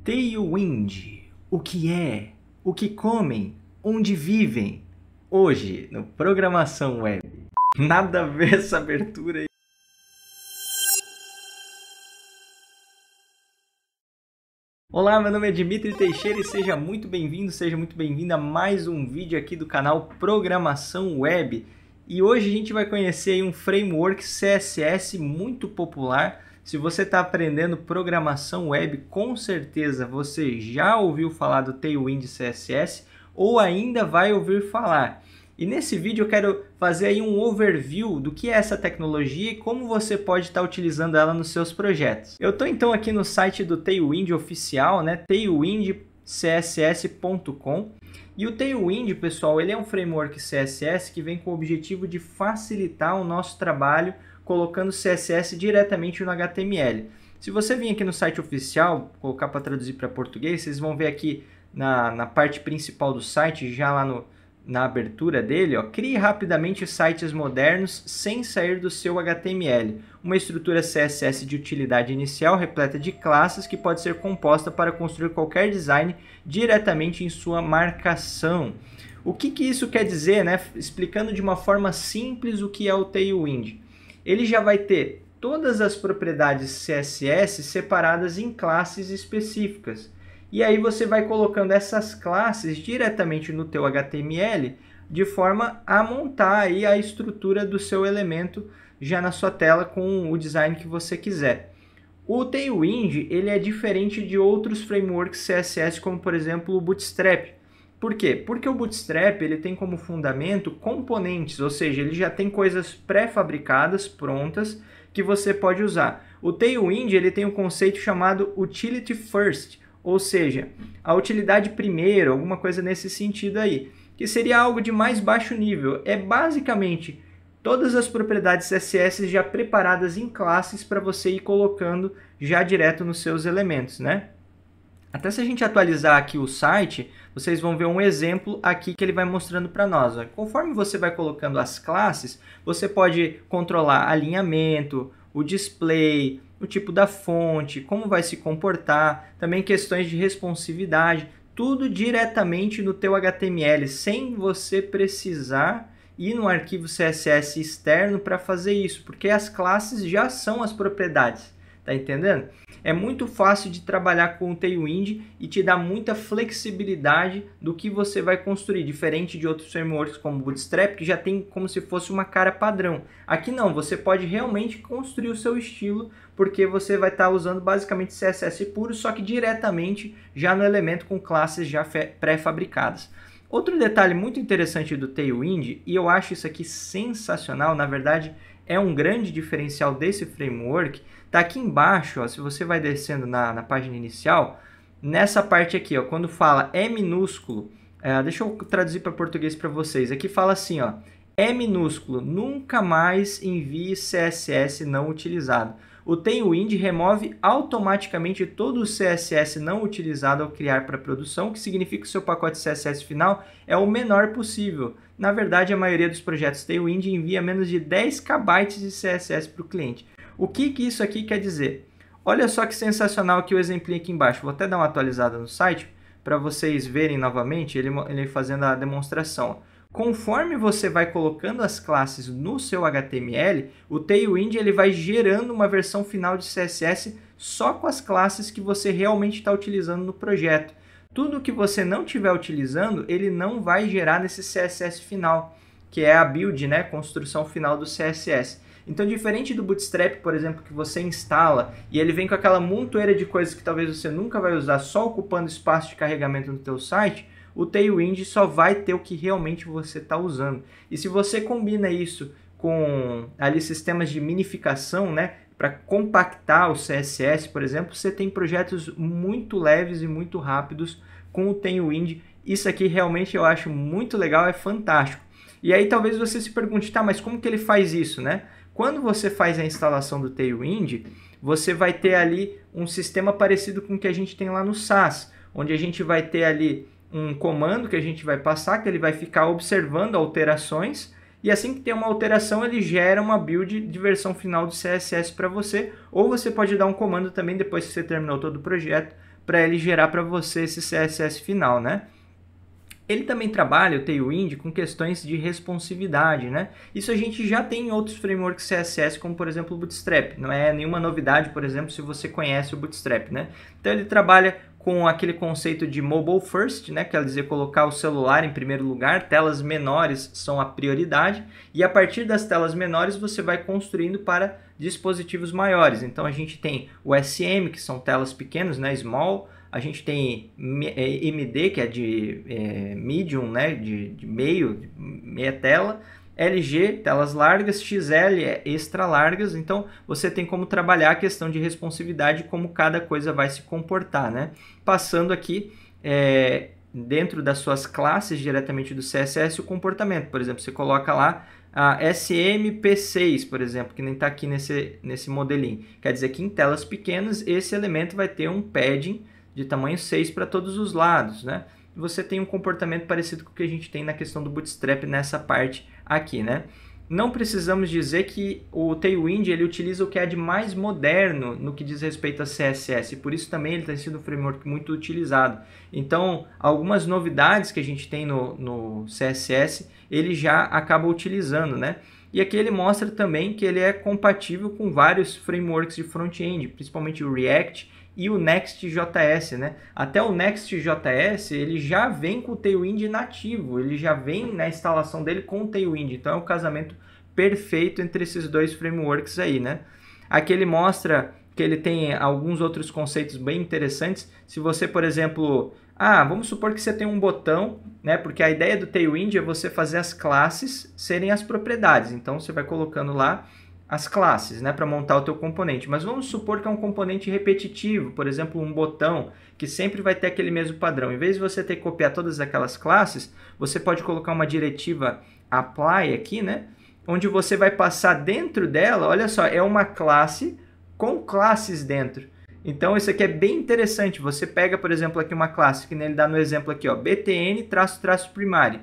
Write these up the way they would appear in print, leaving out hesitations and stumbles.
Tailwind, o que é, o que comem, onde vivem, hoje no Programação Web. Nada a ver essa abertura aí. Olá, meu nome é Dmitry Teixeira e seja muito bem-vindo, seja muito bem-vinda a mais um vídeo aqui do canal Programação Web. E hoje a gente vai conhecer aí um framework CSS muito popular. Se você está aprendendo programação web, com certeza você já ouviu falar do Tailwind CSS ou ainda vai ouvir falar. E nesse vídeo eu quero fazer aí um overview do que é essa tecnologia e como você pode estar utilizando ela nos seus projetos. Eu estou então aqui no site do Tailwind oficial, né? tailwindcss.com. E o Tailwind, pessoal, ele é um framework CSS que vem com o objetivo de facilitar o nosso trabalho colocando CSS diretamente no HTML. Se você vir aqui no site oficial, colocar para traduzir para português, vocês vão ver aqui na parte principal do site, já lá na abertura dele, ó, crie rapidamente sites modernos sem sair do seu HTML. Uma estrutura CSS de utilidade inicial repleta de classes que pode ser composta para construir qualquer design diretamente em sua marcação. O que isso quer dizer, né? Explicando de uma forma simples o que é o Tailwind. Ele já vai ter todas as propriedades CSS separadas em classes específicas. E aí você vai colocando essas classes diretamente no teu HTML de forma a montar aí a estrutura do seu elemento já na sua tela com o design que você quiser. O Tailwind ele é diferente de outros frameworks CSS, como por exemplo o Bootstrap. Por quê? Porque o Bootstrap ele tem como fundamento componentes, ou seja, ele já tem coisas pré-fabricadas, prontas, que você pode usar. O Tailwind ele tem um conceito chamado Utility First, ou seja, a utilidade primeiro, alguma coisa nesse sentido aí, que seria algo de mais baixo nível. É basicamente todas as propriedades CSS já preparadas em classes para você ir colocando já direto nos seus elementos, né? Até se a gente atualizar aqui o site, vocês vão ver um exemplo aqui que ele vai mostrando para nós. Ó. Conforme você vai colocando as classes, você pode controlar alinhamento, o display, o tipo da fonte, como vai se comportar, também questões de responsividade, tudo diretamente no teu HTML, sem você precisar ir no arquivo CSS externo para fazer isso, porque as classes já são as propriedades. Tá entendendo? É muito fácil de trabalhar com o Tailwind e te dá muita flexibilidade do que você vai construir, diferente de outros frameworks como o Bootstrap, que já tem como se fosse uma cara padrão. Aqui não, você pode realmente construir o seu estilo, porque você vai estar usando basicamente CSS puro, só que diretamente já no elemento com classes já pré-fabricadas. Outro detalhe muito interessante do Tailwind, e eu acho isso aqui sensacional, na verdade é um grande diferencial desse framework, tá aqui embaixo, ó, se você vai descendo na página inicial, nessa parte aqui, ó, quando fala E minúsculo, deixa eu traduzir para português para vocês, aqui fala assim, ó, E minúsculo, nunca mais envie CSS não utilizado. O Tailwind remove automaticamente todo o CSS não utilizado ao criar para produção, que significa que o seu pacote CSS final é o menor possível. Na verdade, a maioria dos projetos Tailwind envia menos de 10 KB de CSS para o cliente. O que isso aqui quer dizer? Olha só que sensacional aqui o exemplinho aqui embaixo. Vou até dar uma atualizada no site para vocês verem novamente ele fazendo a demonstração. Conforme você vai colocando as classes no seu HTML, o Tailwind ele vai gerando uma versão final de CSS só com as classes que você realmente está utilizando no projeto. Tudo que você não estiver utilizando, ele não vai gerar nesse CSS final, que é a build, né, construção final do CSS. Então, diferente do Bootstrap, por exemplo, que você instala e ele vem com aquela montoeira de coisas que talvez você nunca vai usar, só ocupando espaço de carregamento no teu site, o Tailwind só vai ter o que realmente você está usando. E se você combina isso com ali sistemas de minificação, né, para compactar o CSS, por exemplo, você tem projetos muito leves e muito rápidos com o Tailwind. Isso aqui realmente eu acho muito legal, é fantástico. E aí talvez você se pergunte, tá, mas como que ele faz isso, né? Quando você faz a instalação do Tailwind, você vai ter ali um sistema parecido com o que a gente tem lá no Sass, onde a gente vai ter ali um comando que a gente vai passar, que ele vai ficar observando alterações, e assim que tem uma alteração, ele gera uma build de versão final do CSS para você, ou você pode dar um comando também, depois que você terminou todo o projeto, para ele gerar para você esse CSS final, né? Ele também trabalha, o Tailwind, com questões de responsividade, né? Isso a gente já tem em outros frameworks CSS, como por exemplo o Bootstrap. Não é nenhuma novidade, por exemplo, se você conhece o Bootstrap, né? Então ele trabalha com aquele conceito de mobile first, né? Quer dizer, colocar o celular em primeiro lugar, telas menores são a prioridade, e a partir das telas menores você vai construindo para dispositivos maiores. Então a gente tem o SM, que são telas pequenas, né? Small. A gente tem MD, que é de medium, né? de meia tela. LG, telas largas. XL é extra largas. Então, você tem como trabalhar a questão de responsividade, como cada coisa vai se comportar, né? Passando aqui, dentro das suas classes, diretamente do CSS, o comportamento. Por exemplo, você coloca lá a SMP6, por exemplo, que nem está aqui nesse modelinho. Quer dizer que em telas pequenas, esse elemento vai ter um padding de tamanho 6 para todos os lados, né? Você tem um comportamento parecido com o que a gente tem na questão do Bootstrap nessa parte aqui, né? Não precisamos dizer que o Tailwind ele utiliza o que é de mais moderno no que diz respeito a CSS, e por isso também ele tem sido um framework muito utilizado. Então, algumas novidades que a gente tem no CSS, ele já acaba utilizando, né? E aqui ele mostra também que ele é compatível com vários frameworks de front-end, principalmente o React e o Next.js, né? Até o Next.js ele já vem com o Tailwind nativo, ele já vem na instalação dele com o Tailwind, então é um casamento perfeito entre esses dois frameworks aí, né? Aqui ele mostra que ele tem alguns outros conceitos bem interessantes. Se você, por exemplo, vamos supor que você tem um botão, né? Porque a ideia do Tailwind é você fazer as classes serem as propriedades, então você vai colocando lá as classes, né, para montar o teu componente. Mas vamos supor que é um componente repetitivo, por exemplo, um botão que sempre vai ter aquele mesmo padrão. Em vez de você ter que copiar todas aquelas classes, você pode colocar uma diretiva apply aqui, né, onde você vai passar dentro dela, olha só, é uma classe com classes dentro. Então isso aqui é bem interessante. Você pega, por exemplo, aqui uma classe, que ele dá no exemplo aqui, ó, btn-primary.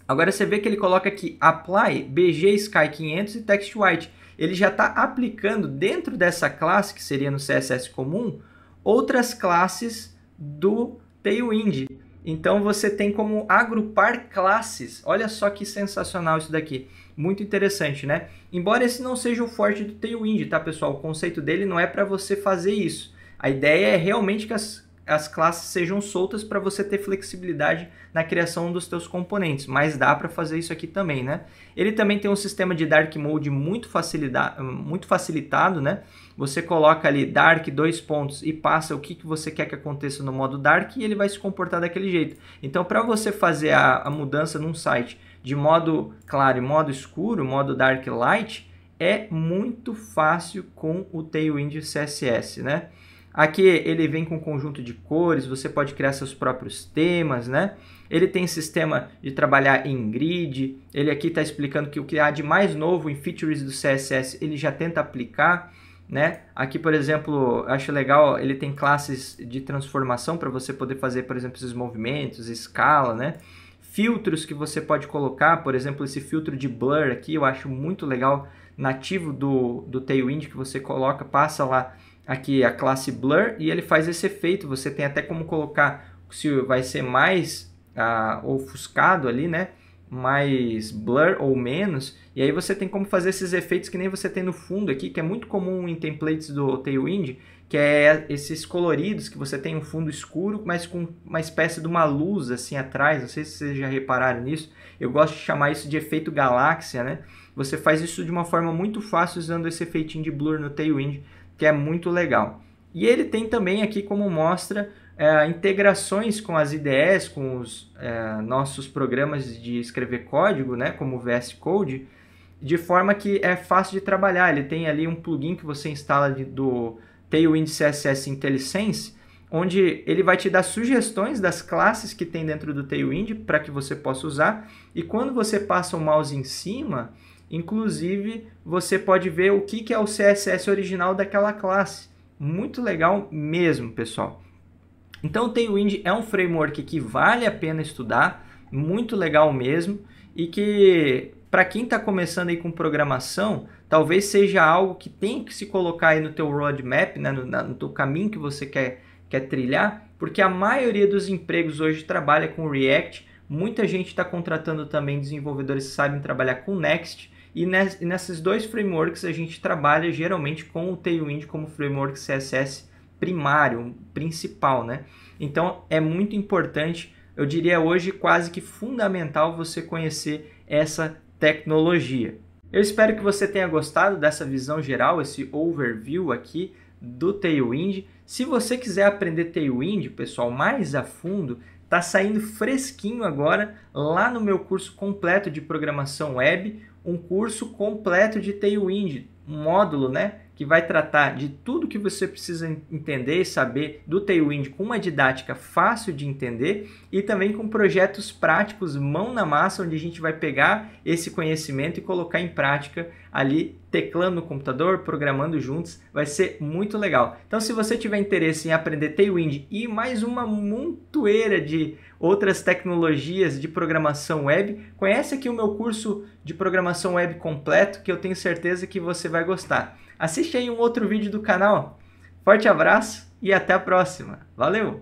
Agora você vê que ele coloca aqui apply bg sky 500 e text white. Ele já está aplicando dentro dessa classe, que seria no CSS comum, outras classes do Tailwind. Então você tem como agrupar classes. Olha só que sensacional isso daqui. Muito interessante, né? Embora esse não seja o forte do Tailwind, tá, pessoal? O conceito dele não é para você fazer isso. A ideia é realmente que as classes sejam soltas para você ter flexibilidade na criação dos teus componentes, mas dá para fazer isso aqui também, né? Ele também tem um sistema de Dark Mode muito facilitado, né? Você coloca ali Dark 2 pontos e passa o que você quer que aconteça no modo Dark e ele vai se comportar daquele jeito. Então, para você fazer a mudança num site de modo claro e modo escuro, modo Dark Light, é muito fácil com o Tailwind CSS, né? Aqui ele vem com um conjunto de cores, você pode criar seus próprios temas, né? Ele tem sistema de trabalhar em grid, ele aqui está explicando que o que há de mais novo em features do CSS ele já tenta aplicar, né? Aqui, por exemplo, acho legal, ele tem classes de transformação para você poder fazer, por exemplo, esses movimentos, escala, né? Filtros que você pode colocar, por exemplo, esse filtro de blur aqui, eu acho muito legal, nativo do Tailwind, que você coloca, passa lá aqui a classe blur e ele faz esse efeito. Você tem até como colocar se vai ser mais ofuscado ali, né? Mais blur ou menos. E aí você tem como fazer esses efeitos que nem você tem no fundo aqui, que é muito comum em templates do Tailwind, que é esses coloridos que você tem um fundo escuro, mas com uma espécie de uma luz assim atrás. Não sei se vocês já repararam nisso. Eu gosto de chamar isso de efeito galáxia, né? Você faz isso de uma forma muito fácil usando esse efeitinho de blur no Tailwind, que é muito legal. E ele tem também aqui como mostra integrações com as IDEs, com os nossos programas de escrever código, né, como o VS Code, de forma que é fácil de trabalhar. Ele tem ali um plugin que você instala do Tailwind CSS IntelliSense, onde ele vai te dar sugestões das classes que tem dentro do Tailwind para que você possa usar. E quando você passa o mouse em cima, inclusive, você pode ver o que é o CSS original daquela classe. Muito legal mesmo, pessoal. Então, o Tailwind é um framework que vale a pena estudar, muito legal mesmo, e que, para quem está começando aí com programação, talvez seja algo que tem que se colocar aí no teu roadmap, né, no teu caminho que você quer quer trilhar, porque a maioria dos empregos hoje trabalha com React, muita gente está contratando também desenvolvedores que sabem trabalhar com Next, e nesses dois frameworks a gente trabalha geralmente com o Tailwind como framework CSS primário, principal, né? Então é muito importante, eu diria hoje quase que fundamental você conhecer essa tecnologia. Eu espero que você tenha gostado dessa visão geral, esse overview aqui do Tailwind. Se você quiser aprender Tailwind, pessoal, mais a fundo, está saindo fresquinho agora lá no meu curso completo de programação web, um curso completo de Tailwind, um módulo, né, que vai tratar de tudo que você precisa entender e saber do Tailwind com uma didática fácil de entender e também com projetos práticos, mão na massa, onde a gente vai pegar esse conhecimento e colocar em prática ali, teclando no computador, programando juntos, vai ser muito legal. Então, se você tiver interesse em aprender Tailwind e mais uma montoeira de outras tecnologias de programação web, conhece aqui o meu curso de programação web completo, que eu tenho certeza que você vai gostar. Assiste aí um outro vídeo do canal. Forte abraço e até a próxima. Valeu!